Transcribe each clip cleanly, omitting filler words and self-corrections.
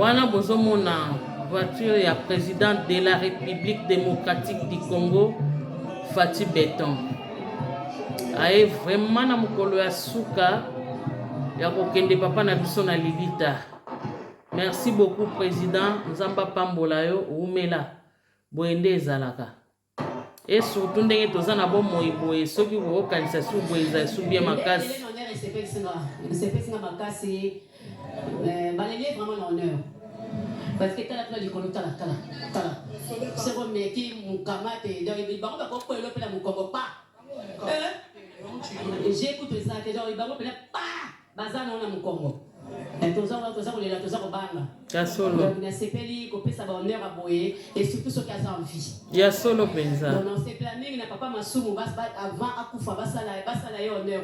wana bozomona voiture ya président de la République démocratique du Congo Fati Beton aye vraiment na mokolo ya suka ya kokende papa na biso na Lilita. Merci beaucoup président, nzamba pambola yo umela boende ezalaka et surtout ndenge toza na bomoi boye soki kokanisa su boye za su bien makasi balele vraiment l'honneur parce que tala du kolo tala c'est comme qui mukamate dans les banques ko ko elopela mukongo pa j'ai écouté ça que genre ibango pela pa bazana ona mukongo toza kolela toza kobanga ya solo na sepeli ko pesa ba honneur aboye et surtout ce qui a envie ya solo penza non c'est planning na papa masumu bas avant akufa basala yo honneur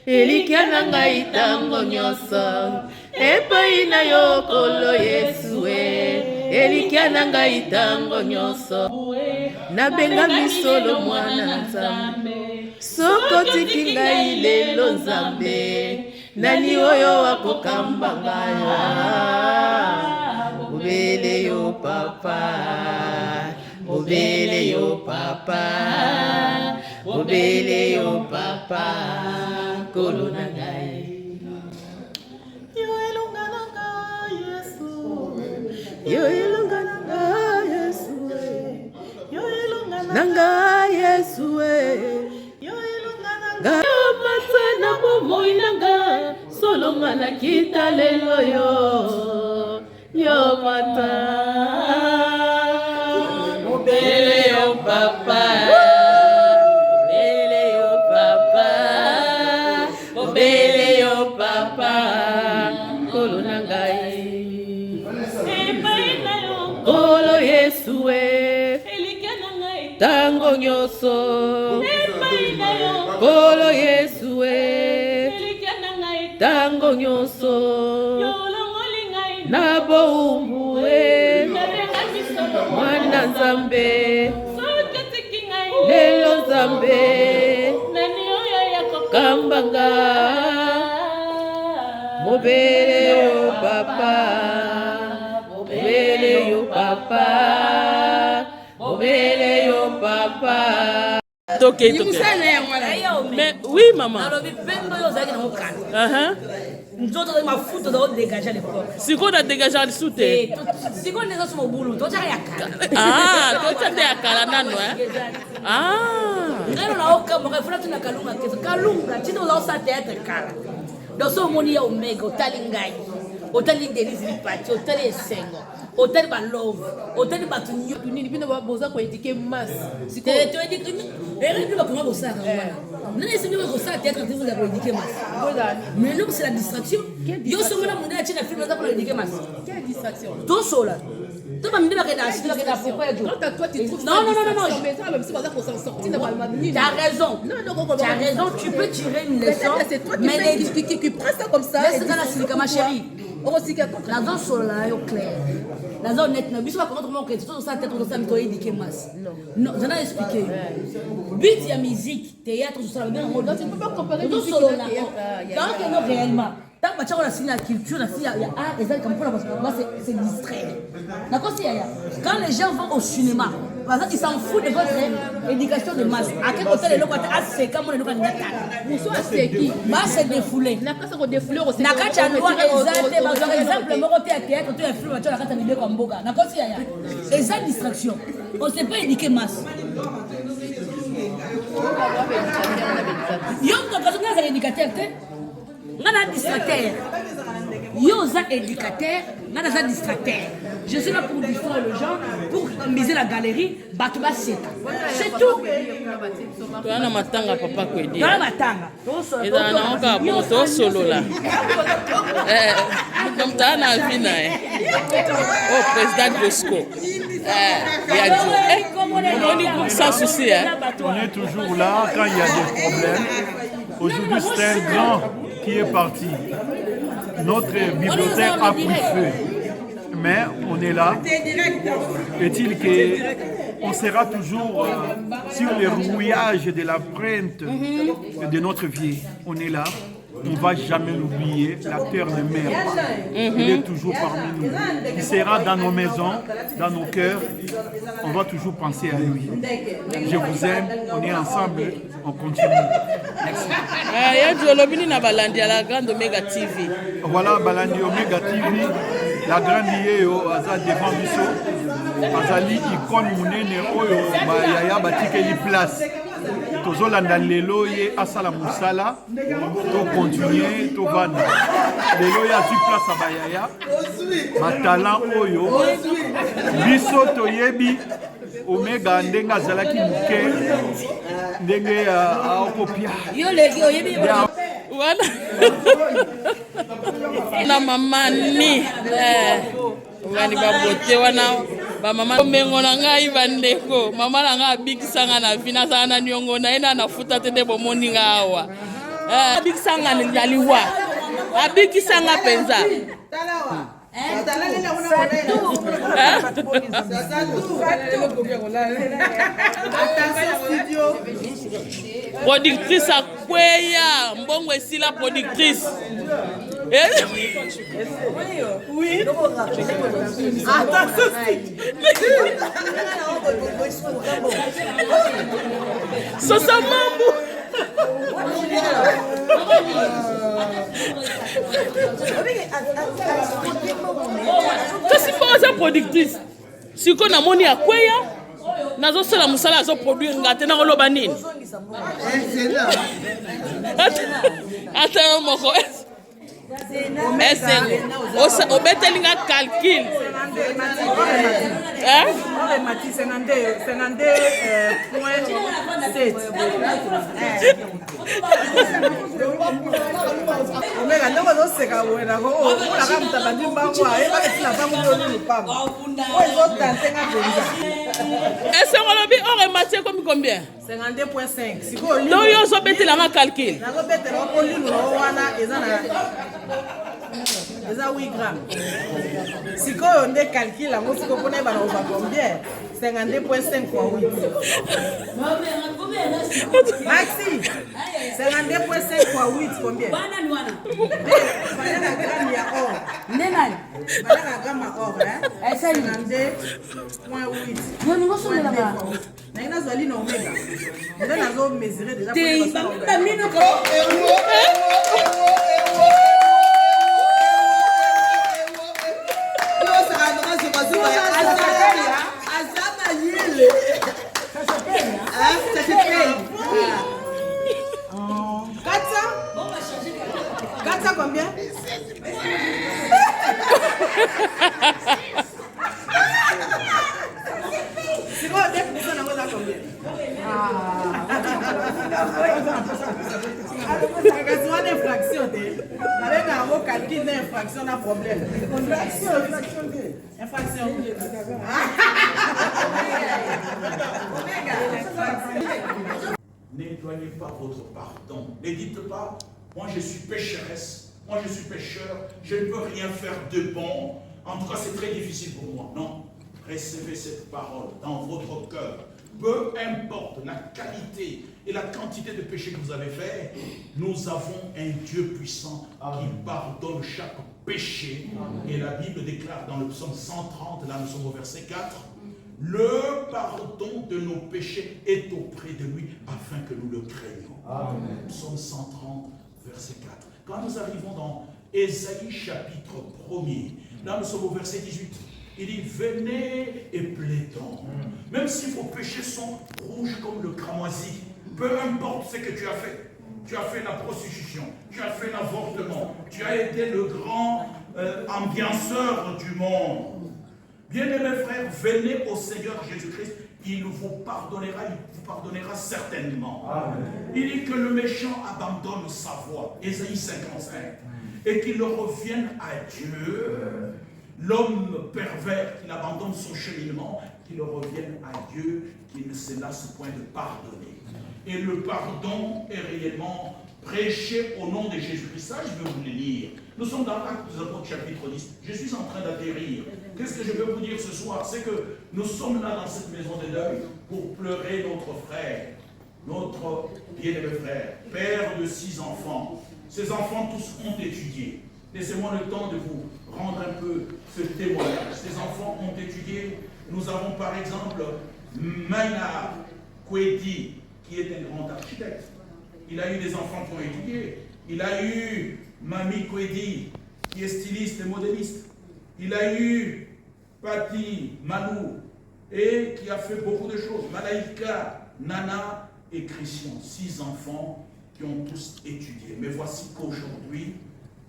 elikia na ngai tango nyonso epai na yo kolo Yesu elikia na ngai tango nyonso nabenga misolo mwana Nzambe soko tiki ngai lelo Nzambe nani oyo akokamba ngai obele yo papa obele yo papa obele yo papa kolo na ngai yo elonga na ngai Yesu yo elonga na ngai Yesu yo elonga na ngai Yesu yo elonga na ngai yo matana bomoi na ngai solonga na kita lelo yo mata obele yo papa obele yo papa obele yo papa kolo na ngai epai na yo kolo Yesu elikia na ngai tango nyonso epai na yo kolo Yesu elikia na ngai tango nyonso yolongoli ngai na boumbu mwana Nzambe lelo Nzambe kambanga mobele yo papa mobele yo papa mobele yo papa toke. Mais oui maman. Nzoto de mafuta do dégager l'époque. Si qu'on a dégagé le soute. Si qu'on est sur mon boulot, toi tu as yakala. Ah, toi tu as yakala nano Ah. Ngalo na oka mo refuna tuna kalunga kezo. Kalunga tino la sa tête kala. Do so moni ya omega otalingai. Otali Denise Lipati, otali Sengo. Otali ba love, otali ba tunyo tunini bino ba boza ko éduquer masse. Si ko to éduquer. Et puis ba comment boza ka wana. Nani esi bino ko sa tête quand vous la éduquer masse. Mais non, c'est la distraction. Yo so mona munda china film za pour éduquer masse. Quelle distraction? To sola. To ba minde ba kena asila kena pourquoi yo. Quand toi tu trouves non. Mais ça même si baza pour s'en sortir na ba madini. Tu as raison. Non, tu as raison, tu peux tirer une leçon. Mais les qui prend ça comme ça. Laisse ça la silika ma chérie. La zone solaire est claire. La zone nette, mais je ne sais pas comment on tout ça tête ça me éduquer masse. Non, j'en ai expliqué. But il y a musique, théâtre, tout ça bien rôle. Tu ne peux pas comparer tout solo là. Quand que non réellement. Tant que tu as la culture, la il y a art, les arts comme pour la c'est distrait. D'accord, c'est quand les gens vont au cinéma, par exemple, ils s'en foutent de votre éducation de masse. À quel côté les locaux c'est comme on est local n'attaque. C'est qui? Bah c'est défoulé. N'a pas ça défoulé aussi. N'a pas tu noir exact, par exemple, le mot théâtre, tu es flou, tu as la carte vidéo comme boga. D'accord, c'est et ça distraction. On sait pas éduquer masse. Yo, quand on a un éducateur, on a un distracteur. Yo, un éducateur, on a un distracteur. Je suis là pour distraire les gens, pour miser la galerie, Batouba Seta. C'est tout. Tu as un matanga, papa, quoi dire. Tu as un matanga. Et dans un encore, bon, toi solo là. Comme tu as un vina. Oh, président Josco. Sans souci. Hein? On est toujours là quand il y a des problèmes. Aujourd'hui, c'est un grand qui est parti. Notre bibliothèque a pris feu. Mais on est là. Est-il qu'on sera toujours sur le rouillage de l'empreinte de notre vie. On est là. On ne va jamais l'oublier. L'acteur ne meurt pas. Il est toujours parmi nous. Il sera dans nos maisons, dans nos cœurs. On va toujours penser à lui. Je vous aime. On est ensemble. On continue. Merci. La grande Omega TV. Voilà, Balandi Omega TV. La grande Yéo, Aza devant Bisso. Azali, icône Mounene, Oyo, Yaya, Batikeli place. Tozolanda lelo ye asala musala to continuer to vana lelo ya su place abayaya matalan oyo biso toyebi Omega ndenge azalaki muke ndenge akopia yo leki oyebi voilà na mama ni ngani babote wana ba mama mengo na ngai bandeko mama na ngai abikisanga na vina sana nyongo na ena nafuta tete bomoni ngawa abikisanga ni aliwa abikisanga penza productrice akweya mbongo esila productrice oui Sosa mambo kasi mboza productrice siko na moni akweya nazo sala musala zo produire ngate na koloba nini ata moko obetelinga calcul Omega ndoko zoseka wena ko olaka mtabandi mbango aye baketila bango ndoni lupamba oyo tantenga penza esengolobi ore matie komi combien 52.5 siko do yo zo betelanga calcul nazo betela ko linu no wana eza na eza 8 grammes siko nde calcul yango siko pona bana oba combien 52.5 fois 8 Maxi 52.5 fois 8 combien bana ni wana bana gramme ya or ndenani bana gramme ya or esa ni 52.8 yo ni ngosonga ba na ina zali na Omega nde nazo mesurer déjà te ba mino ko combien? C'est quoi, 10% n'a pas combien? Parce que c'est une infraction, avec un mot calcul d'infraction, on a problème. Infraction. N'éloignez pas votre pardon. Ne dites pas, moi je suis pécheresse, moi je suis pécheur, je ne peux rien faire de bon. En tout cas, c'est très difficile pour moi. Non. Recevez cette parole dans votre cœur. Peu importe la qualité et la quantité de péchés que vous avez fait, nous avons un Dieu puissant qui pardonne chaque péché. Et la Bible déclare dans le psaume 130, là nous sommes au verset 4, le pardon de nos péchés est auprès de lui afin que nous le craignions. Amen. Psaume 130, verset 4. Quand nous arrivons dans Ésaïe chapitre 1er, là nous sommes au verset 18. Il dit, venez et plaidons. Même si vos péchés sont rouges comme le cramoisi, peu importe ce que tu as fait. Tu as fait la prostitution, tu as fait l'avortement, tu as été le grand ambianceur du monde. Bien-aimés frères, venez au Seigneur Jésus-Christ, il vous pardonnera certainement. Amen. Il dit que le méchant abandonne sa voie, Ésaïe 55, et qu'il revienne à Dieu. L'homme pervers, il abandonne son cheminement, qu'il revienne à Dieu, qu'il ne se lasse point de pardonner. Et le pardon est réellement prêché au nom de Jésus-Christ. Ça, je vais vous le lire. Nous sommes dans l'Acte des Apôtres, chapitre 10. Je suis en train d'atterrir. Qu'est-ce que je veux vous dire ce soir? C'est que nous sommes là dans cette maison de deuil pour pleurer notre frère, notre bien-aimé frère, père de 6 enfants. Ces enfants tous ont étudié. Laissez-moi le temps de vous rendre un peu ce témoignage. Ces enfants ont étudié. Nous avons par exemple Maina Kwedi, qui est un grand architecte. Il a eu des enfants qui ont étudié. Il a eu Mami Kwedi, qui est styliste et modéliste. Il a eu Pati Malou, et qui a fait beaucoup de choses. Malaïka, Nana et Christian. 6 enfants qui ont tous étudié. Mais voici qu'aujourd'hui,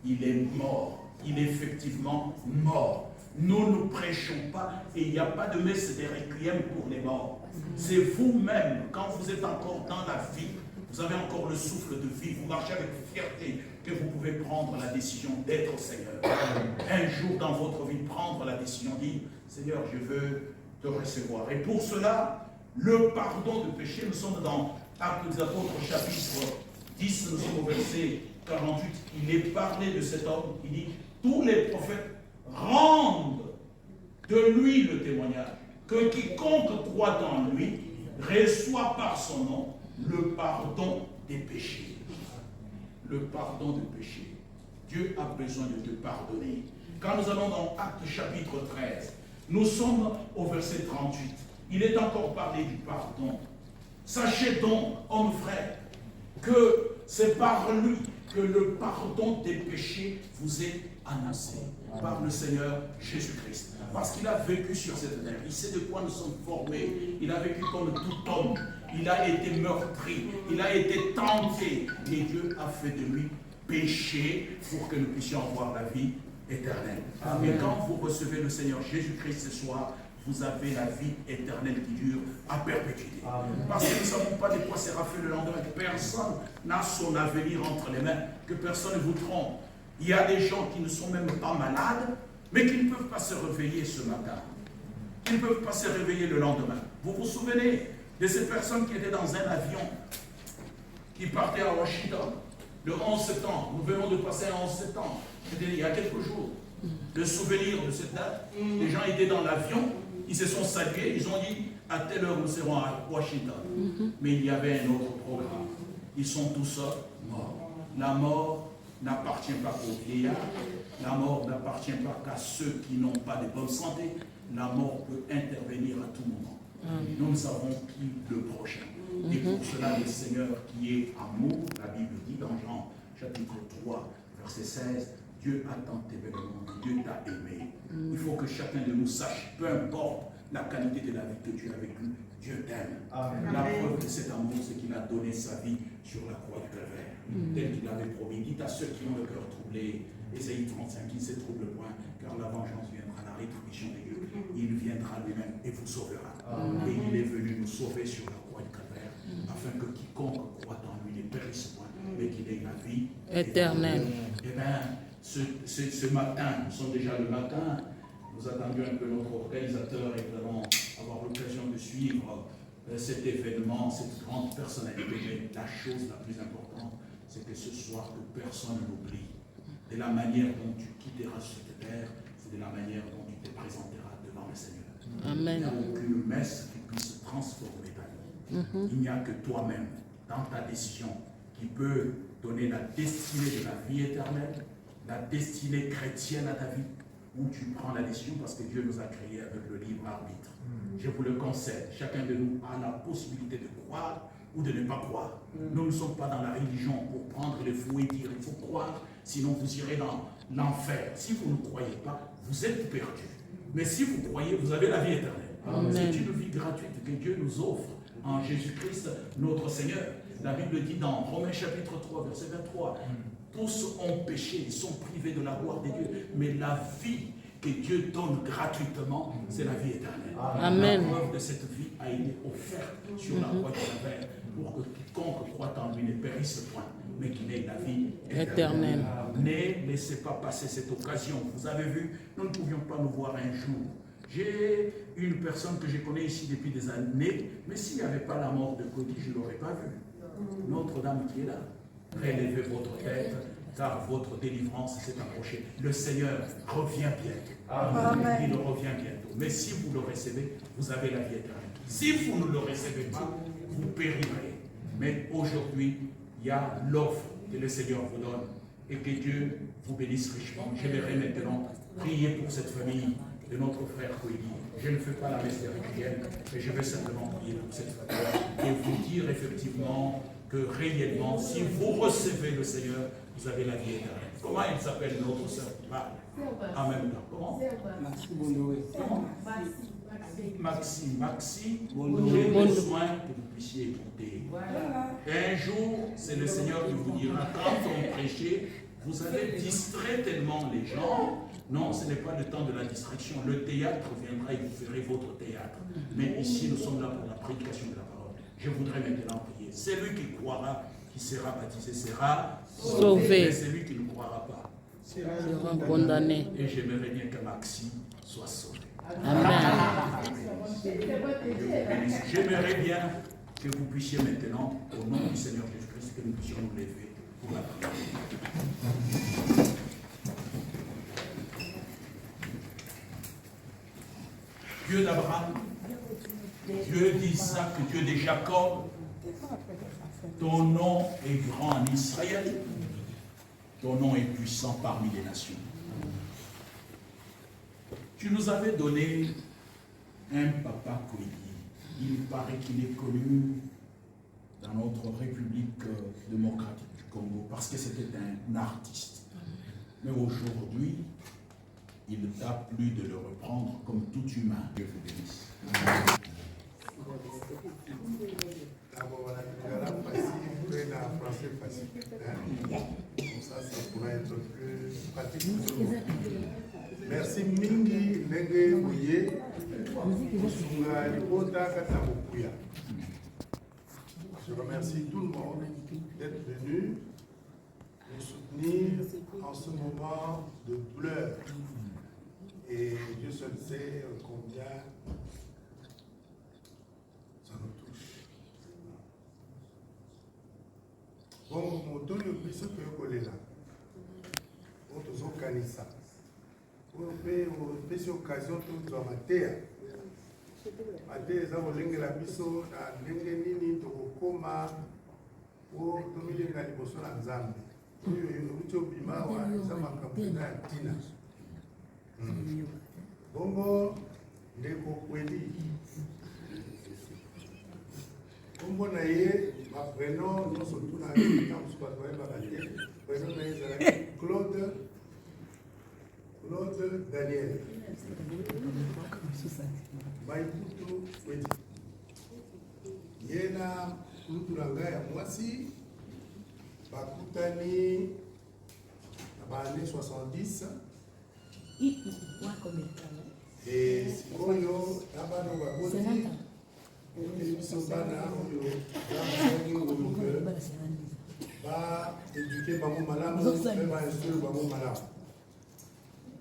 il est mort. Il est effectivement mort. Nous ne prêchons pas et il n'y a pas de messe de requiem pour les morts. C'est vous-même, quand vous êtes encore dans la vie, vous avez encore le souffle de vie, vous marchez avec fierté, que vous pouvez prendre la décision d'être Seigneur. Un jour dans votre vie, prendre la décision, dire Seigneur, je veux te recevoir. Et pour cela, le pardon de péché, nous sommes dans Actes des Apôtres, chapitre 10, nous sommes au verset 48. Il est parlé de cet homme, il dit tous les prophètes rendent de lui le témoignage, que quiconque croit en lui reçoit par son nom le pardon des péchés. Le pardon des péchés. Dieu a besoin de te pardonner. Quand nous allons dans Actes chapitre 13, nous sommes au verset 38. Il est encore parlé du pardon. Sachez donc, hommes frères, que c'est par lui que le pardon des péchés vous est annoncé par le Seigneur Jésus-Christ. Parce qu'il a vécu sur cette terre. Il sait de quoi nous sommes formés. Il a vécu comme tout homme. Il a été meurtri. Il a été tenté. Et Dieu a fait de lui péché pour que nous puissions avoir la vie éternelle. Et quand vous recevez le Seigneur Jésus-Christ ce soir, vous avez la vie éternelle qui dure à perpétuité. Parce que nous ne savons pas de quoi sera fait le lendemain. Personne n'a son avenir entre les mains. Que personne ne vous trompe. Il y a des gens qui ne sont même pas malades, mais qui ne peuvent pas se réveiller ce matin. Qui ne peuvent pas se réveiller le lendemain. Vous vous souvenez de ces personnes qui étaient dans un avion, qui partaient à Washington, le 11 septembre. Nous venons de passer un 11 septembre. C'était il y a quelques jours. Le souvenir de cette date. Les gens étaient dans l'avion, ils se sont salués, ils ont dit à telle heure nous serons à Washington. Mais il y avait un autre programme. Ils sont tous morts. La mort n'appartient pas aux vieillards. La mort n'appartient pas qu'à ceux qui n'ont pas de bonne santé. La mort peut intervenir à tout moment. Nous ne savons qui le prochain. Et pour cela, le Seigneur qui est amour, la Bible dit dans Jean chapitre 3, verset 16, Dieu a tant aimé le monde, Dieu t'a aimé. Il faut que chacun de nous sache, peu importe la qualité de la vie que tu as vécue, Dieu t'aime. La preuve de cet amour, c'est qu'il a donné sa vie sur la croix du Calvaire, tel qu'il avait promis. Dites à ceux qui ont le cœur troublé, Ésaïe 35, qui ne se trouble point, car la vengeance viendra, la rétribution de Dieu. Il viendra lui-même et vous sauvera. Et il est venu nous sauver sur la croix du Calvaire, afin que quiconque croit en lui ne périsse point, mais qu'il ait la vie éternelle. Eh bien, ce matin, nous sommes déjà le matin, nous attendions un peu notre organisateur et nous allons avoir l'occasion de suivre cet événement, cette grande personnalité. Mais la chose la plus importante, c'est que ce soir, que personne n'oublie de la manière dont tu quitteras cette terre, c'est de la manière dont tu te présenteras devant le Seigneur. Amen. Il n'y a aucune messe qui puisse transformer ta vie. Il n'y a que toi-même, dans ta décision, qui peut donner la destinée de la vie éternelle, la destinée chrétienne à ta vie, où tu prends la décision parce que Dieu nous a créés avec le libre arbitre. Je vous le concède, chacun de nous a la possibilité de croire ou de ne pas croire. Nous ne sommes pas dans la religion pour prendre le fou et dire il faut croire, sinon vous irez dans l'enfer. Si vous ne croyez pas, vous êtes perdus. Mais si vous croyez, vous avez la vie éternelle. C'est une vie gratuite que Dieu nous offre en Jésus-Christ, notre Seigneur. La Bible dit dans Romains chapitre 3, verset 23, tous ont péché, ils sont privés de la gloire de Dieu, mais la vie que Dieu donne gratuitement, c'est la vie éternelle. Amen. La preuve de cette vie a été offerte sur la croix du Calvaire pour que quiconque croit en lui ne périsse point, mais qu'il ait la vie éternelle. Ne laissez pas passer cette occasion. Vous avez vu, nous ne pouvions pas nous voir un jour J'ai une personne que je connais ici depuis des années, mais s'il n'y avait pas la mort de Cody, je ne l'aurais pas vu. Notre-Dame qui est là. Relevez votre tête, car votre délivrance s'est approchée. Le Seigneur revient bientôt. Amen. Il revient bientôt. Mais si vous le recevez, vous avez la vie éternelle. Si vous ne le recevez pas, vous périrez. Mais aujourd'hui, il y a l'offre que le Seigneur vous donne et que Dieu vous bénisse richement. J'aimerais maintenant prier pour cette famille de notre frère Koïdi. Je ne fais pas la messe des réquiem, mais je vais simplement prier pour cette famille et vous dire effectivement que réellement, si vous recevez le Seigneur, vous avez la vie éternelle. Comment il s'appelle notre sœur? En même temps. Comment? Maxi, j'ai besoin que vous puissiez écouter. Un jour, c'est le Seigneur qui vous dira, quand on prêchait, vous avez distrait tellement les gens. Non, ce n'est pas le temps de la distraction. Le théâtre viendra et vous ferez votre théâtre. Mais ici, nous sommes là pour la prédication de la parole. Je voudrais maintenant prier. Celui qui croira, qui sera baptisé, sera sauvé. Mais celui qui ne croira pas sera condamné. Et j'aimerais bien que Maxime soit sauvé. Amen. J'aimerais bien que vous puissiez maintenant, au nom du Seigneur Jésus-Christ, que nous puissions nous lever pour la prière. Dieu d'Abraham, Dieu d'Isaac, Dieu de Jacob, ton nom est grand en Israël, ton nom est puissant parmi les nations. Tu nous avais donné un papa Koïdi. Il paraît qu'il est connu dans notre République démocratique du Congo parce que c'était un artiste. Mais aujourd'hui, il t'a plu de le reprendre comme tout humain. Dieu vous bénisse. Ça pourrait être plus pratique. Merci mingi ndenge mouye kusunga libota kata mokuya. Je remercie tout le monde d'être venu nous soutenir en ce moment de douleur. Et Dieu seul sait combien ça nous touche. Bon, mon don le plus que je là. On te zone kanisa. On fait cette occasion de nous amater. Mater za olengela biso na ndenge nini tokokoma o tomilenga liboso na Nzambe. Oyo uti obima wa za makambo ya ntina. Bongo ndeko kweli. Bongo na ye ma prénom nous sommes tous na dans ce patrouille babaté. Prénom na ye Claude Daniel. Baikutu kweli. Yena kulutulanga ya mwasi bakutani na bane 70. Et sikoyo abana baboti biso bana oyo ba éduquer bango malamu mpe ba instruire bango malamu.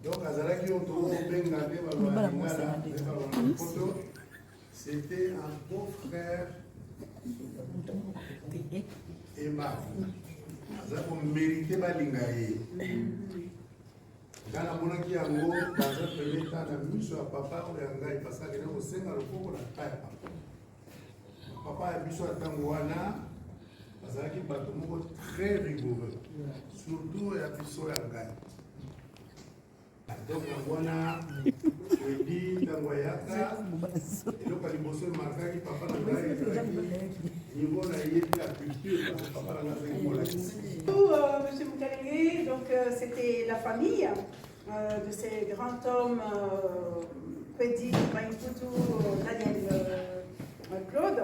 Donc azalaki oyo tobenga nde balwa lingala mpe balwa poto. C'était un beau frère aimable. Aza komérite balinga ye. Dans la monarchie, dans un premier temps, la mission à papa, on a eu parce qu'il y a au sein de l'eau, on a taille. Papa a mission à Tanguana, parce qu'il y a un très rigoureux. Surtout, il y a mission à Gaï. Donc, on a dit Tanguayaka, et donc, il y a marqué papa a Gaï. Niveau la culture, papa a Gaï. Monsieur Moukalengui, donc c'était la famille de ces grands hommes, Koïdi, Daniel Claude,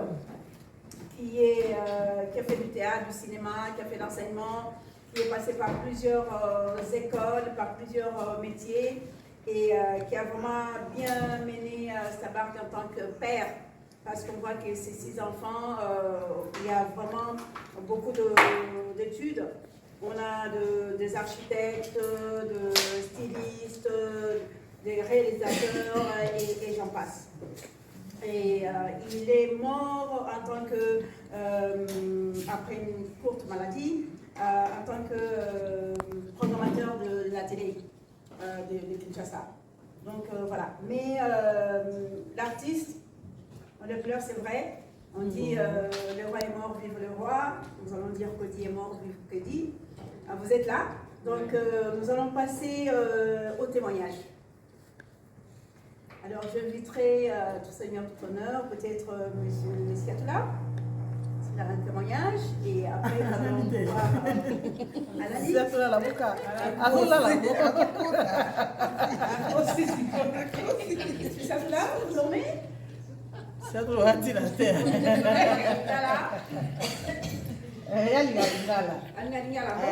qui a fait du théâtre, du cinéma, qui a fait l'enseignement, qui est passé par plusieurs écoles, par plusieurs métiers, et qui a vraiment bien mené sa barque en tant que père. Parce qu'on voit que ces 6 enfants, il y a vraiment beaucoup d'études. On a des architectes, de stylistes, des réalisateurs et j'en passe. Et il est mort en tant que, après une courte maladie, en tant que programmateur de la télé de Kinshasa. Donc voilà. Mais l'artiste, on le pleure, c'est vrai. On dit le roi est mort, vive le roi. Nous allons dire Kodi est mort, vive Kodi. Vous êtes là. Donc nous allons passer au témoignage. Alors j'inviterai tout seigneur, tout honneur, peut-être M. Messiatoula, s'il a un témoignage, et après nous allons voir Anani. Messiatoula la boca. Azoula la boca. Messiatoula, vous dormez? Messiatoula a dit la terre. Lingala.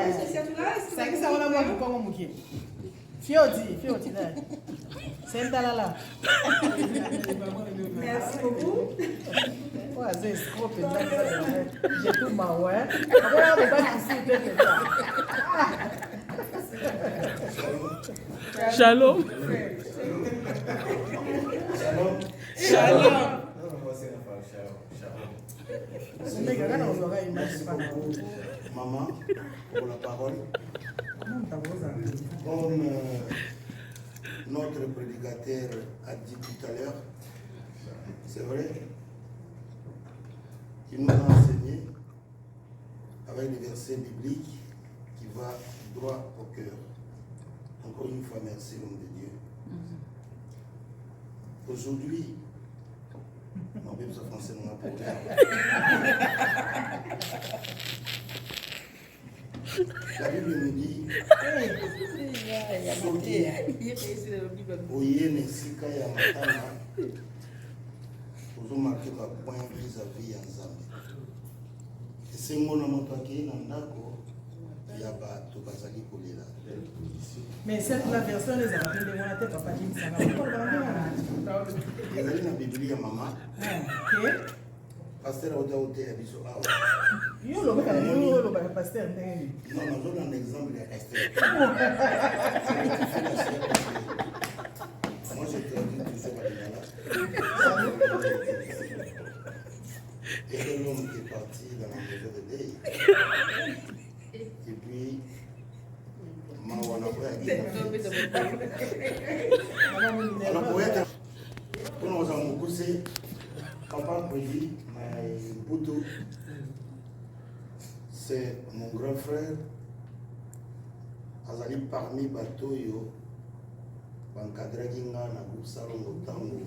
Messiatoula, est-ce que C'est que ça va avoir du Congo Mouki. Fioti, là. C'est là. Merci beaucoup. Ouais, c'est escroc, j'ai tout ma ouais. Après, on va pas discuter ça. Shalom. Shalom. Maman, pour la parole. Comme notre prédicateur a dit tout à l'heure, c'est vrai, qu'il nous a enseigné avec des versets bibliques qui vont droit au cœur. Encore une fois, merci l'homme de Dieu. Aujourd'hui, non, même ça français, non, pour la Bible nous dit oyene sika ya matana ozomarke bapoint vis-à-vis ya Nzambe esengo na moto akei na ndako ya bato bazali kolela. Mais cette la version les appels de mon tête papa dit ça. ezali na Biblia mama. OK. Pasteur ota oteya biso awa. Yo lo ba pasteur ndenge. Non, non, un exemple de Esther. Moi, j'ai traduit toujours à Lingala. Et l'homme qui est parti dans la maison de Dei. Et puis, Papa Kweli, c'est mon grand frère. Azali parmi Batoyo, Bankadraginga, Nagou Salon, Tango.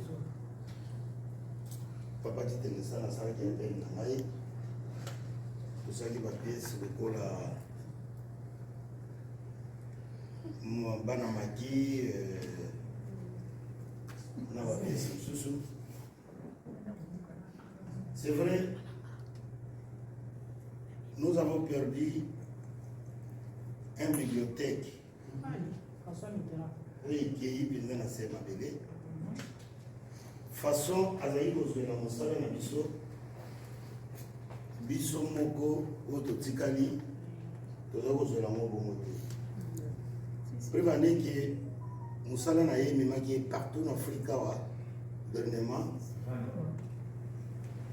Papa dit que ça n'a pas été fait. Tout ça qui va pièce, le col à Banamaki, on a pièce sous. C'est vrai, nous avons perdu une bibliothèque. Oui, qui est une assez mabélée. Façon, Azaï Kozwe la Moussala na biso, biso moko, ototikali, toza Kozwe la Moubo mote. Prévané que Moussala na ye memaki partout en Afrique, dernièrement.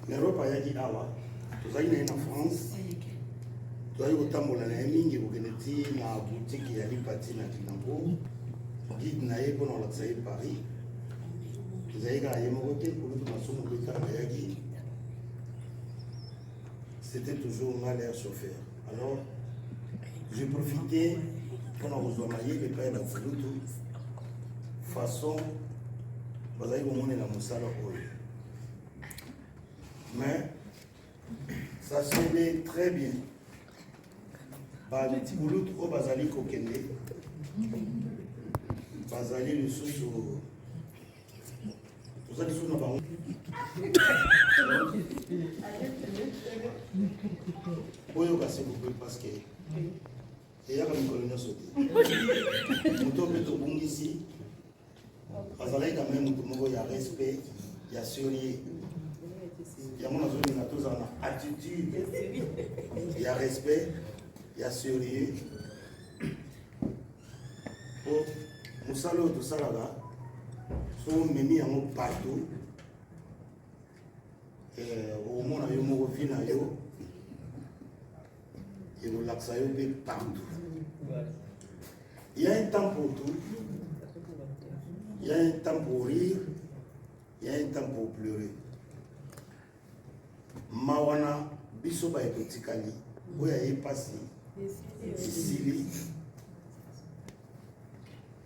L'Europe a dit awa, toza ina en France. Toza kotambola na ye mingi kokende na boutique ya lipati na Kinambo. Guide na ye mpona kolakisa ye Paris. C'était toujours mal l'air chauffeur. Alors, j'ai profité pour nous envoyer les pères de Fulutu façon vous allez vous montrer la moussala. Mais ça sonnait très bien. Par les Fulutu au Bazali Kokende, Bazali le sous. Vous allez sur nos parents. Oui, on va se couper parce que il y a une colonie sautée. Nous sommes tous ici. Parce que quand même, il y a respect, il y a sérieux. Il y a mon zone, il y a tous en attitude. Il y a respect, il y a sérieux. Pour nous saluer tout ça là-bas. so memi yango partout omona yo moko vi na yo ekolakisa yo mpe partout. Il y a un temps pour tout, il y a un temps pour rire, il y a un temps pour pleurer. Mawana biso ba ekotikali oya epasi esili.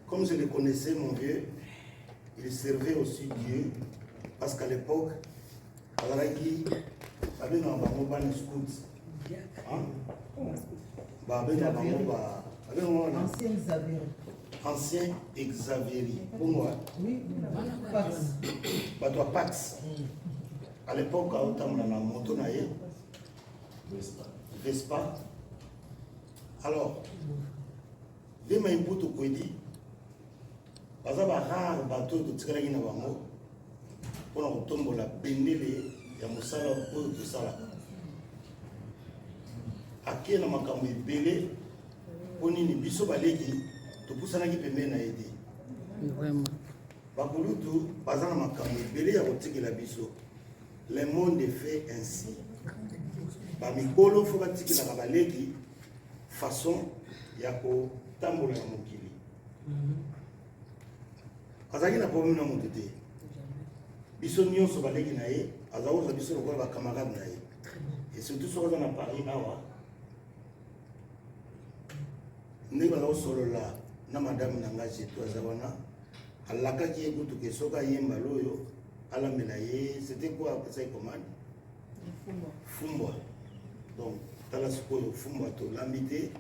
Comme je le connaissais, mon vieux, il servait aussi Dieu, parce qu'à l'époque, il avait un scout. Ancien Xavier. Pour moi. Oui, Pax. À l'époque, quand on a monté Vespa. Alors, dès que je dit, parce que rare bateau de tirage na bango pour tomber la bendele ya musala pour tout ça là aké na makambo ebele poni ni biso baleki to pusana ki pembe na aide Vraiment. bakulutu bazana makambo ebele ya kotikela biso. Le monde est fait ainsi. Ba mikolo faut batikela baleki façon ya ko tambola na mokili. Azaki na problème na moto te. Biso nyonso baleki na ye, azaoza biso lokola ba camarade na ye. Et surtout sur na Paris awa. Ndenge bazosolola na madame na nga jeto azawana. Alakaki ye kutu ke soka yemba loyo alamela ye, c'était quoi après ça commande? Fumbwa. Donc tala sikoyo fumbwa to l'ambité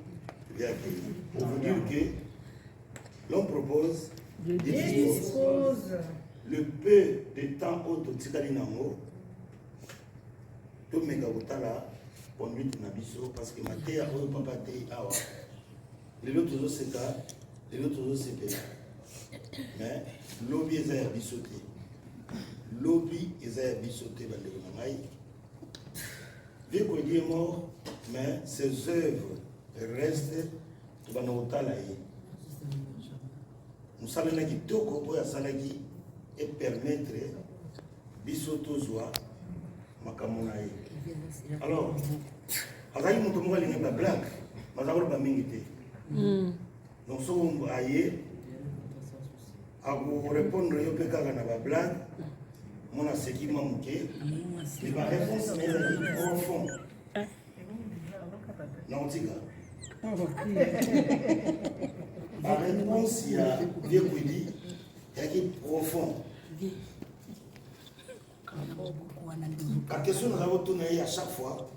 bien que pour vous dire que l'on propose de dispose le peu de temps où tu as tout mega kotala conduite na biso parce que maté a oyo papa te awa les autres aussi c'est ça les autres aussi c'est mais lobby est à biso te lobby est à biso te bandeko na ngai bien qu'on dit mort mais ses œuvres restent bana kotala ye musala na kitoko oyo asalaki et permettre biso tozwa makambo na ye. Alors azali moto moko alingi ba blague bazakolo bamingi te. Donc so aye ako répondre yo pe kaka na ba blague mona seki mwa moke mais ba réponse na ezali profond na otika la réponse il y a Dieu qui dit il y a profond. La question nous avons tourné à chaque fois.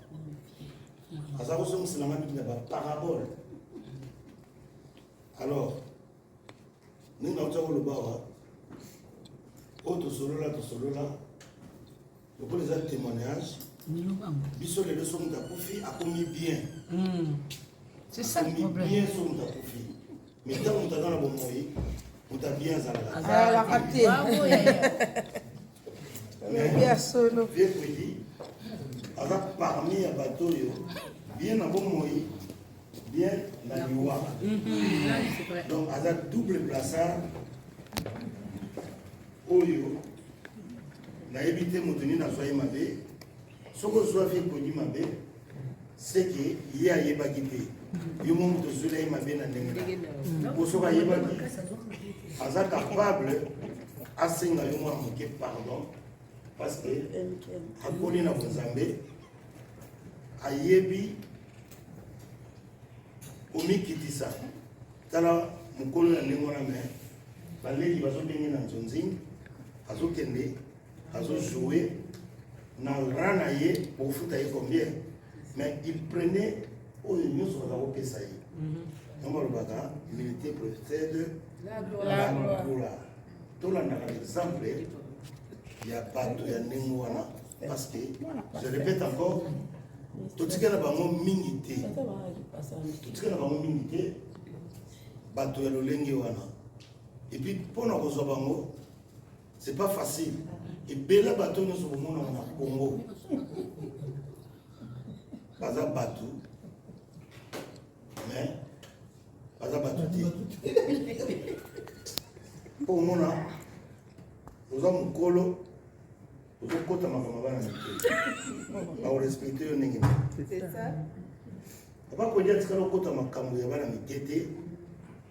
Nous avons une parabole. Alors, nous avons le bas. Autre solo là, le pour les témoignages. Biso les leçons d'Akoufi a commis bien. C'est ça le problème. Bien sur Mutakufi. Mais quand on t'a dans la bonne moyenne, on t'a bien à la raté. Bien solo. Bien dit, parmi les bateaux, bien à bon moyen, bien la loi. Donc, à la double plaçage, Oyo, n'a évité mon tenue dans Soye Mabé, ce que soit fait pour dire Mabé, c'est qu'il y a Yeba Gipé. Il y a un soleil m'a bien en pour ce qu'il est capable à s'engager pardon parce que à Colin à Zambé à Yebi au Mikitisa tala mon colonel à Némona mais balé il va se baigner dans son zing à se kende à se jouer na ranaye pour foutre combien mais il prenait au union sur la route ça y est. On va le bagarre, l'unité précède la gloire. Tout là, dans l'exemple, il y a pas de Némouana. Parce que, je répète encore, tout ce qui est là-bas, minité. Tout ce qui est là-bas, minité, bateau ya lolenge wana. Et puis, pour nous rejoindre, c'est pas facile. Et bela bateau nous sommes au Congo. Pas un bateau. Mais, pas à battre. Pour moi, oza mokolo ozokota makambo bana mike baorespecte yo ndenge papa Kwedi atikala okota makambo ya bana mike te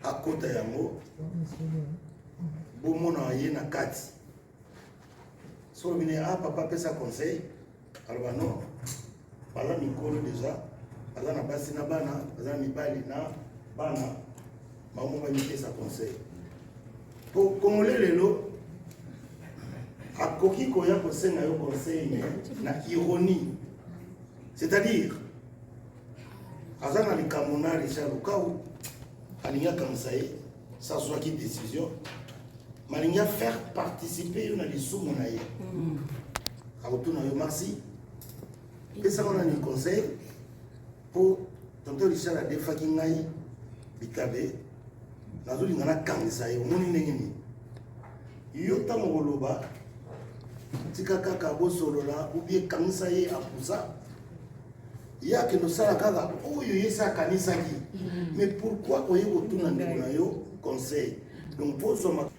akota yango bomona ye na kati so bine papa apesa conseil aloba non baza mikolo deja baza na basi na bana baza na mibali na bana bango bamipesa conseil po kongole lelo akoki koya kosenga yo conseil na ironie, c'est-à-dire aza na likambo na Richard Lukau alingi akamisa ye sazwaki décision malingi faire participer yo na lisumu na ye akotuna yo merci pesanga na ni conseil po tonton Richard adefaki ngai bikabe nazolinga nakangisa ye omoni ndenge nini yo ntango koloba tika kaka bosolola ubie kangisa ye apusa yake nosala kaka oyo yesa akanisaki mais pourquoi oye kotuna ndeko na yo conseil donc pozoma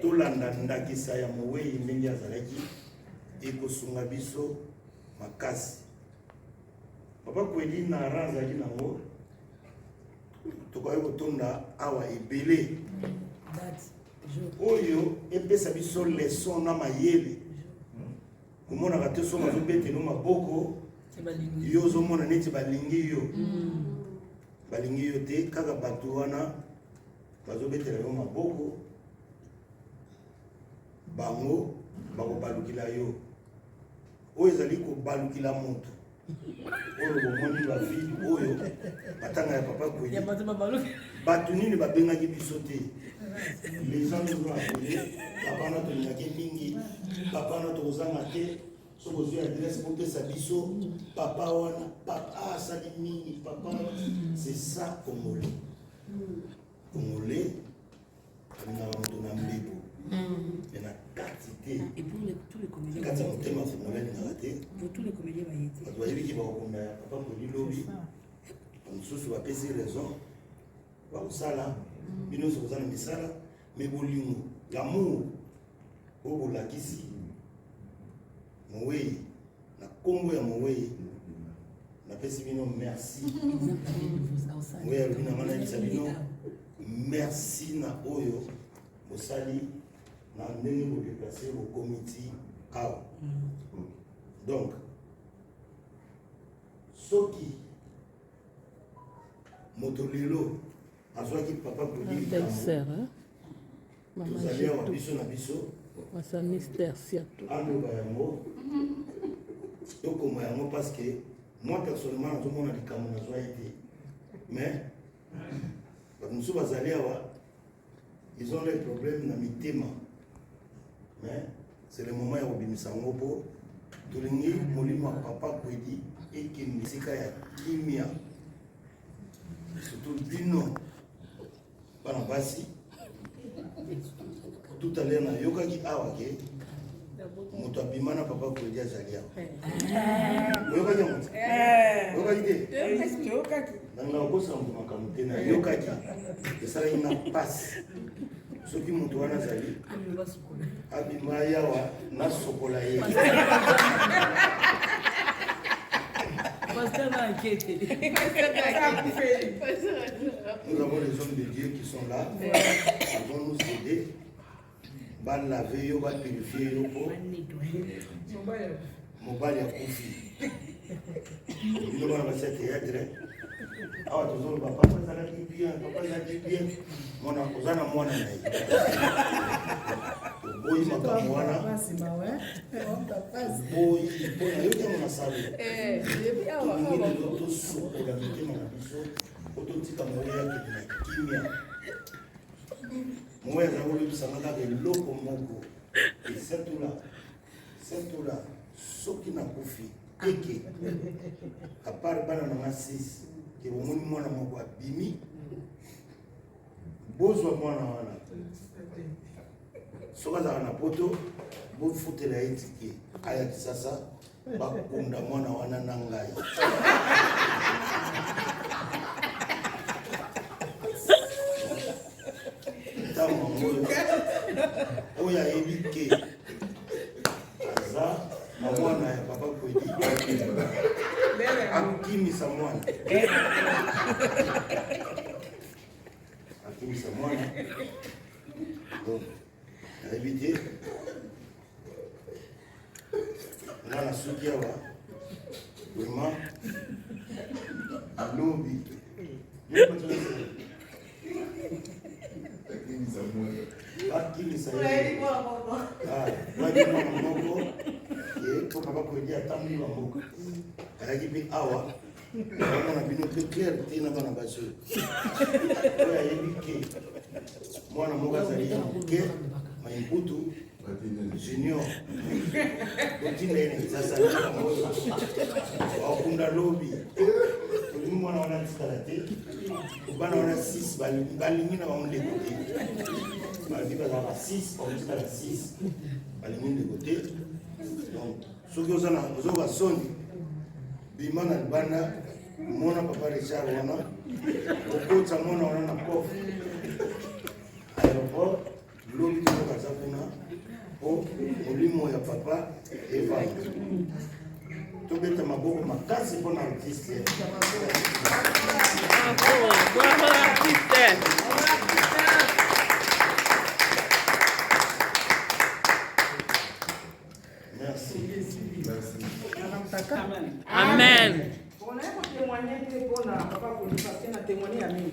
tolanda ndakisa ya mowei ndenge azalaki ekosunga biso makasi papa Kwedi na ran azalaki nango tokoki kotonda awa ebele oyo epesa biso leson na mayele komonaka te so bazobetela maboko yo ozomona neti balingi yo te kaka bato wana bazobetela yo maboko bango bakobalukila yo oyo ezali kobalukila moto oyo bomoni bafili oyo batanga ya papa Kwedi bato nini babengaki biso te les gens nous ont appelé papa na tolingaki mingi papa na tokozanga te soki ozwi adresse kopesa biso papa wana papa asali mingi papa c'est ça congolais alingaka moto na mbepo me na kati te kati ya motema congolais alingaka te bato bayebiki bakokunda ya papa Kwedi lobi mosusu bapesi raison bakosala bino nyonso koza na misala me bolingo l'amour oyo bolakisi mowei na nkombo ya mowei napesi bino merci mowei alobi na nga nayebisa bino merci na oyo bosali na ndenge bodeplace bokomiti awa donc soki moto lelo azwaki papa Kwedi tozali awa biso na biso aloba yango tokoma yango parce que moi personnellement nazomona likambo nazwa ye te mais bato mosusu bazali awa ils ont les problèmes na mitema mais c'est le moment ya kobimisa yango mpo tolingi molimo ya papa Kwedi ekende esika ya kimia surtout bino bana basi tout à l'heure nayokaki awa ke moto abima na papa Kwedi azali awa oyokaki moto oyokaki te nanga okosala moto makambo te nayokaki esalaki na pasi soki moto wana azali abima yawa nasokola ye Nous avons les hommes de Dieu qui sont là, ils vont nous aider, va laver, va purifier, mobile ya kufi. Nous allons passer théâtre. Ah, tous les papa, ça va bien, papa, ça va bien. Mon accusana, mon ami. Boy, ma camoana. Boy, boy, ayo mon asali. Tout soupe la midi, mon abisso. Ototika moya ke na kimia. Moya za wolo bisanga de loko moko. Et c'est tout là. Soki na kufi. Eke. À part bana na 6. Ke bomoni mwana moko abimi. Bozwa mwana wana. Soka za na poto. Bo futela etike. Aya kisasa bakunda mwana wana na ngai. oyo ayebi ke aza na mwana ya papa Kwedi akimisa mwana akimisa mwana donc ayebi te mwana soki awa vraiment alobi akimisa badi mwana moko ye po papa Kwedi atambi bamboka ayaki mpe awa bamona bino mpe claire te na bana baso oyo ayebi ke mwana moko azali ya moke Maimputu junior otinda ene ezasalaka moyo wakunda lobi tolingi mwana wana tikala te bana wana 6 balingi na bango ndeko te balobi bazalaka 6 bakotikala 6 balingi ndeko te donc soki ozoba soni bima na libanda mona papa Richard wana okotisa mwana wana na coffre aéroport lobi tokokaza kuna po molimo ya papa evanda tobeta maboko makasi mpona artiste Amen. On a témoigné pour la papa pour nous passer na témoigner à mimi.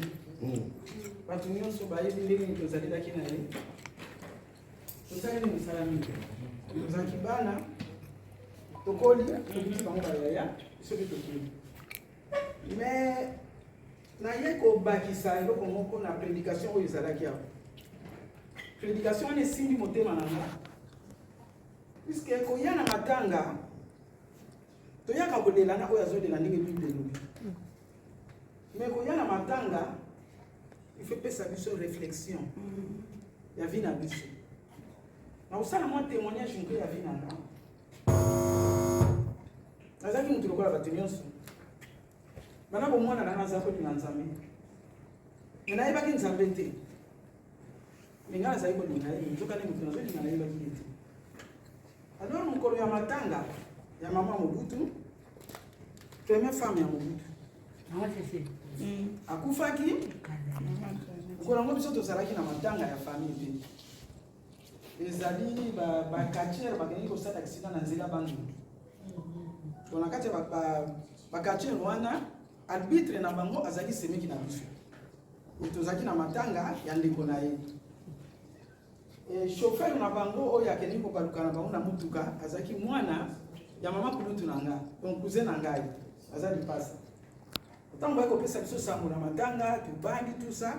Batu nyonso bayebi ndenge tozalelaki na ye. Tozali mosala mingi. Tozalaki bana tokoli tobiki bango bayaya soki tokoli. Mais naye kobakisa eloko moko na prédication oyo ezalaki awa. Prédication wana esimbi motema na nga. Puisque koya na matanga toyaka kodelana oyo azolela ndenge bible elobi. Mais koya na matanga il faut pesa biso réflexion ya vie na biso. Na usala mwa témoignage nke ya vie na nga. Nazaki mutu lokola bato nyonso. Bana bomwana na naza kolinga Nzambe. Nayebaki Nzambe te. Minga nazali kolinga ye, nzokani mutu nazolinga nayebaki ye te. Alors mokolo ya matanga ya mama Mobutu, première femme ya Mobutu. Akufaki kolango biso tozalaki na matanga ya famille te. Ezali ba quartier bakengi kosala accident na nzela bandu. Bona kati ba quartier wana arbitre na bango azali semeki na biso. Tozalaki na matanga ya ndeko na ye. Chauffeur na bango oyo akendi kobaluka na bango na mutuka azaki mwana ya mama kulutu na nga, donc cousin na ngai azali pasa. Tant ba ko pesa biso sango na matanga tubandi tout ça,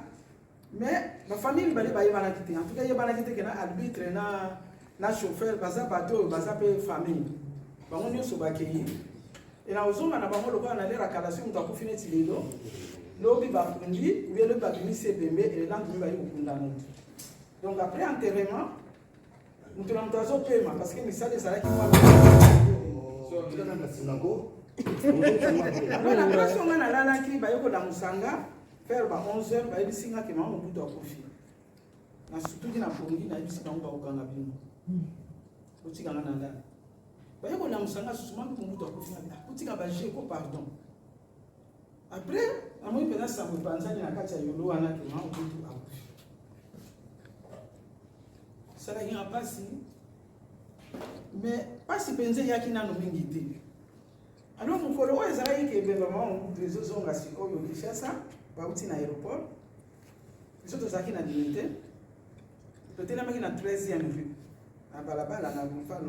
mais la famille bali bayebana kite en tout cas yebana kite ke na arbitre na chauffeur baza bato baza pe famille bango nyonso bakei et na ozonga na bango lokola na lera kalation mutu akufine ti lelo lobi bakundi ou bien lobi babimisi ebembe et lendemain bayi kokunda mutu. Donc après enterrement, nous te l'entendons paiement parce que misali ezalaki mwana na synagogue. Alors la place on a nalalaki bayoko na musanga faire ba 11h bayebisi nga ke mama Mobutu akufi. Na surtout na pongi na yebisi bango bakokanga bino. Otika nga na ndani. Bayoko na musanga susuma Mobutu akufi na otika ba je ko pardon. Après amoyi pena sa mpanzani na kati ya yolo wana ke mama Mobutu akufi. Ça n'a rien passé. Mais pas si pensé yaki na no mingi te. Alors mon kolo oyo ezalaki ke bemba mama Mobutu ezozonga sikoyo Kinshasa bauti na aéroport. Biso tozalaki na limite. Totelemaki na 13e rue. Na balabala na boulevard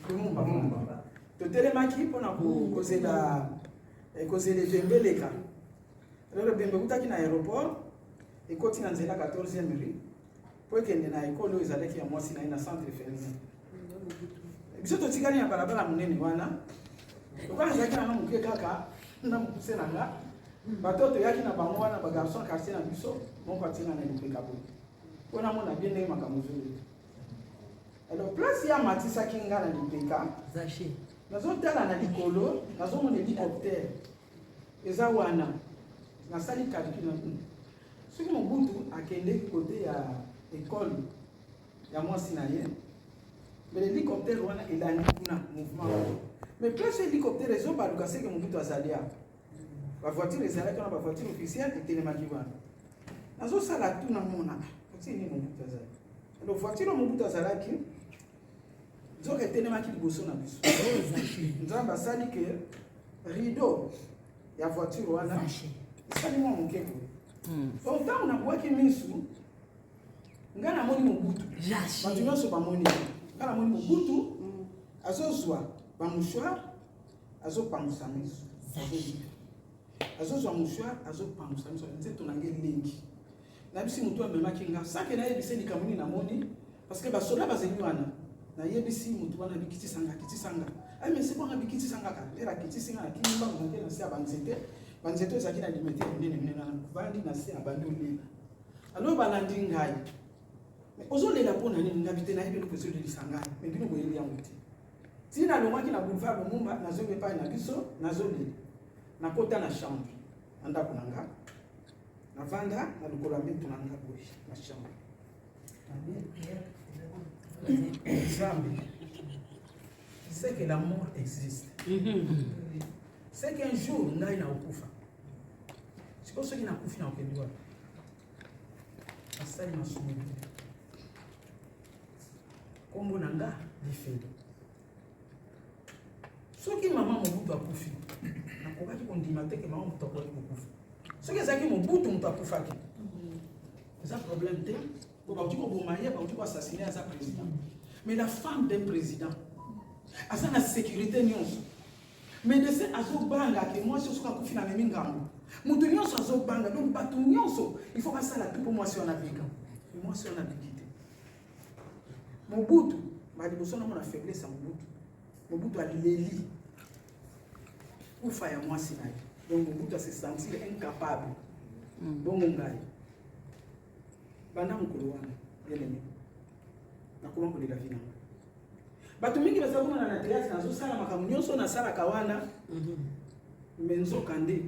Lumumba. Totelemaki mpona kozela bembe leka. Alors bembe utaki na aéroport ekoti na nzela 14e rue. Pour que na école oyo ezalaki ya mwasi na ye na centre féminin. Biso totikali na balabala monene wana. Lokola ezalaki na nga moke kaka na mokuse na nga. Bato toyaki na bango wana bagarçon quartier na biso moko atinga na lipeka boye. Mpona mona bien ndenge makambo ozolobi. Alors place ya matisaki nga na lipeka nazotala na likolo nazomona hélicoptère eza wana nasali calcul na soki Mobutu akende kote école ya mwasi na ye mais l'hélicoptère wana elandi kuna mouvement mais place hélicoptère ezobaluka seke mobutu azali awa bavoiture ezalaki wana bavoiture officielle etelemaki wana nazosala tu namona oti nini mobutu azali alors voiture mobutu azalaki nzoka etelemaki liboso na biso nzambe asali ke rideau ya voiture wana esali mwa moke boye ntango nabwaki misu ngai namoni mobutu bato nyonso bamoni ngai namoni mobutu azozwa bamouchoir azopangusa miso azozwa mouchoir azopangusa miso nzeto nange elengi nayebisi motu amemaki nga sake nayebisi likambo nini namoni parce que basoda bazeli wana nayebisi motu wana bikitisanga amesi bonga bikitisanga ka lera kitisinga na kimba ngake na se banzete ezalaki na limete minene na bandi na se abandi olela alors balandi ngai ozolela mpona nini ngabi te nayebi eloko ezolelisa ngai me bino boyeli yango te tina nalongwaki na boulevard Lumumba nazobe epai na biso nazolela nakota na chambre na ndako na nga navanda na lokolo ya mbeto na nga boye na chambre Zambi, c'est que la mort existe. C'est qu'un jour, on a une akufa. C'est pour ça qu'il y a une akufa dans le Kenya. Ça, il m'a soumis. Comme on a dit, fait. Ce qui maman mon bout à akufi. Na koba ki kondi mate que maman mon akoli akufa. Ce qui est mon bout mon akufa ki. C'est un problème te. Tu peux assassiner un président. Mais la femme d'un président, a la sécurité. Mais de ce azobanga que moi je suis à Kofi na Memingambo. Mutu nyonso azobanga donc batu nyonso il faut que ça la tout pour moi si on a vécu. Moi si on a vécu. Mobutu, ba liboso na mona faiblesse Mobutu. Mobutu alili. Ufa ya moi si naï. Donc Mobutu se sentir incapable. Bon ngai. Banda mukolo wana elemi nakoma kolela vina bato mingi baza kuna na théâtre nazosala makambo nyonso nasalaka wana me nzoka nde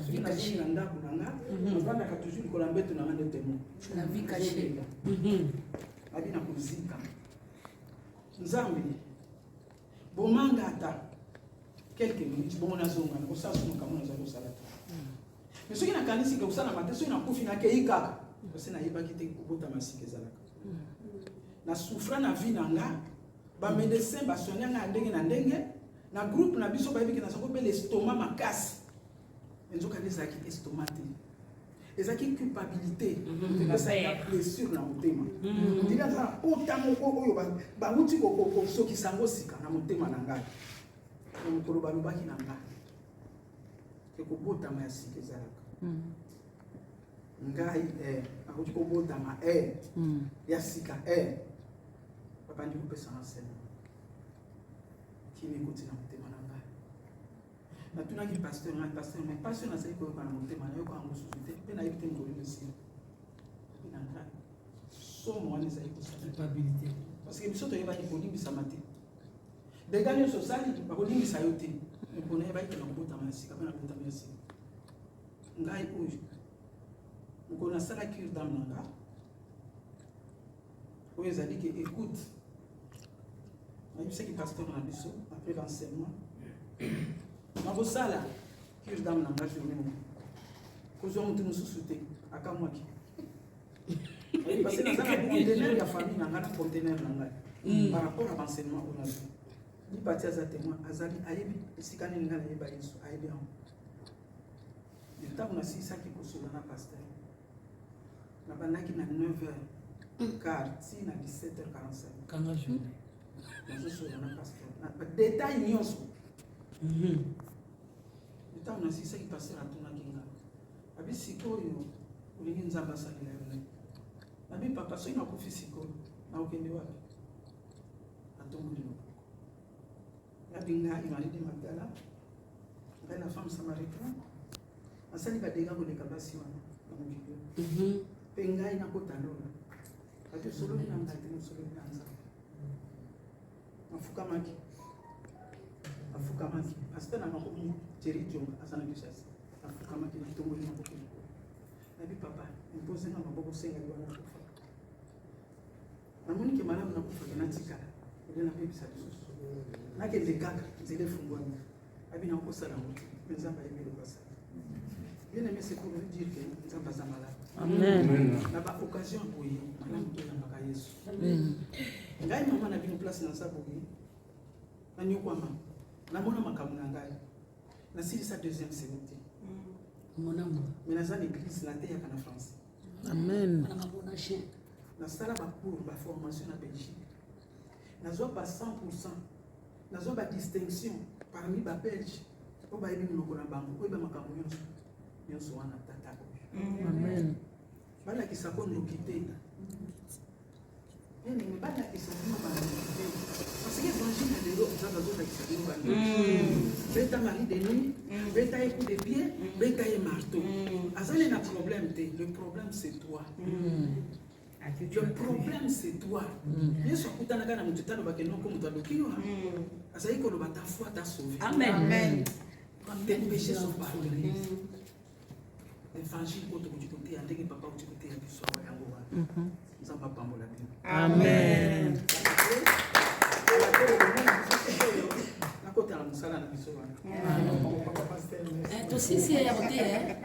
soki nazongi na ndako na nga navandaka toujours likolo ya mbeto na nga nde temo la vie cachée abi na kozika nzambe bomanga ata quelques minutes bongo nazonga nakosala so makambo nazali kosala te me soki nakanisi ke kosalama te soki nakufi nakei kaka parce que nayebaki te kobotama sika ezalaka na souffra na vie na nga bamédecin basonia nga ndenge na ndenge na groupe na biso bayebiki naza kobela estomac makasi enzoka nde ezalaki estomac te ezalaki culpabilité ezalaki na blessure na motema ndika aza na pota moko oyo bauti kosokisa yango sika na motema na ngai na mokolo balobaki na ngai ekobotama ya sika ezalaka ngai akuti kobotama ya sika babandi kopesa na nsema kini ekoti na motema na ngai natunaki pasteur ngai pasteur mais pasteur nazali koyoka na motema nayoka yango susu te mpe nayebi te ngoli esili na ngai somo wana ezali kosalculpabilité parce que biso toyebaki kolimbisama te dega nyonso osali bakolimbisa yo te mpona yebaki na kobotama ya sika mpe na kobotama ya sika ngai oyo mokolo nasala cure d'âme na nga oyo ezali ke écoute nayebisaki pasteur na biso après l'enseignement nakosala cure d'âme na nga journée moko kozwa motu mosusu te akamwaki parce que naza na contener ya famille na nga na contener na ngai par rapport à l'enseignement oyo nazwi libati aza témoin azali ayebi esika nini ngai nayeba yesu ayebi yango ntango nasilisaki kosola na pasteur nabandaki na 9h15 ti na 17h45 kanga journée nazosola na pasteur na détail nyonso ntango nasilisaki pasteur atunaki nga abi sikoyo olingi nzambe asalela yo nini nabi papa soki nakufi sikoyo nakokende wapi atongoli loboko yabi ngai imalidi matala ngai na femme samaritain asali badega koleka basi wana na mokili mpe ngai nakota lola ati osololi na ngai te mosololi na nzambe afukamaki pasteur na makomi jeri jonga aza na bishasi afukamaki natongoli maboko likolo nabi papa imposenga maboko senga liwana kufa namoni ke malamu nakufaka natikala ode napebisa lisusu nakende kaka nzela efungwami abi nakosala moto mpe nzambe ayebeli kosala bien aimé c'est pour vous dire que nzambe aza malamu Amen. na baoccasion boye malamu toyambaka yesu ngai mama na bino place na sa boye nanyokwama namona makambo na ngai nasilisa deuxième série te mais naza na église nateyaka na français. Amen. Nasala bacours baformation na Belgique nazwa ba 100%, nazwa ba distinction parmi ba belge po bayebi monoko na bango oyeba makambo nyonso wana tata oyo. Amen. balakisa ko ndoki te nini balakisa bino bandoki te parce que évangile lelo nzambe azolakisa bino bandoki beta mari de nuit beta ye coup de pied beta ye marteau azali na problème te. Le problème c'est toi. Le problème c'est toi. Yesu akutanaka na mutu talobaka enoko mutu adoki yo azali koloba ta foi t'a sauvé. Amen. Tes péchés sont pardonnés. L'évangile oyo tokoki koteya ndenge papa okoki koteya biso awa yango wana nzambe apambola bino. Amen. nakotala mosala na biso wana. Tosisi ya koteya